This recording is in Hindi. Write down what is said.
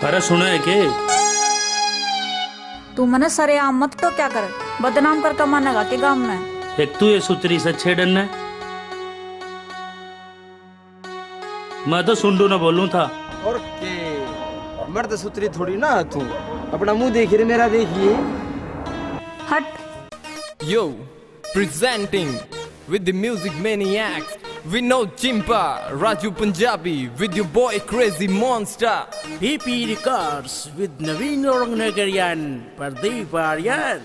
अरे सुना है के तू मने सरेआम मत तो क्या कर, बदनाम कर कमानेगा के गांव में। एक तू ये सुतरी से छेड़न ने, मैं तो सुंडू ना बोलूं था। और के मर्द सुतरी थोड़ी ना तू, अपना मुंह देखिए रे मेरा देखिए। हट। Yo, presenting with the music maniacs, Vinod Chimpa, Raju Punjabi, with your boy Crazy Monster. PP Records with Naveen Orangnagaryan, Pardeep Aryan.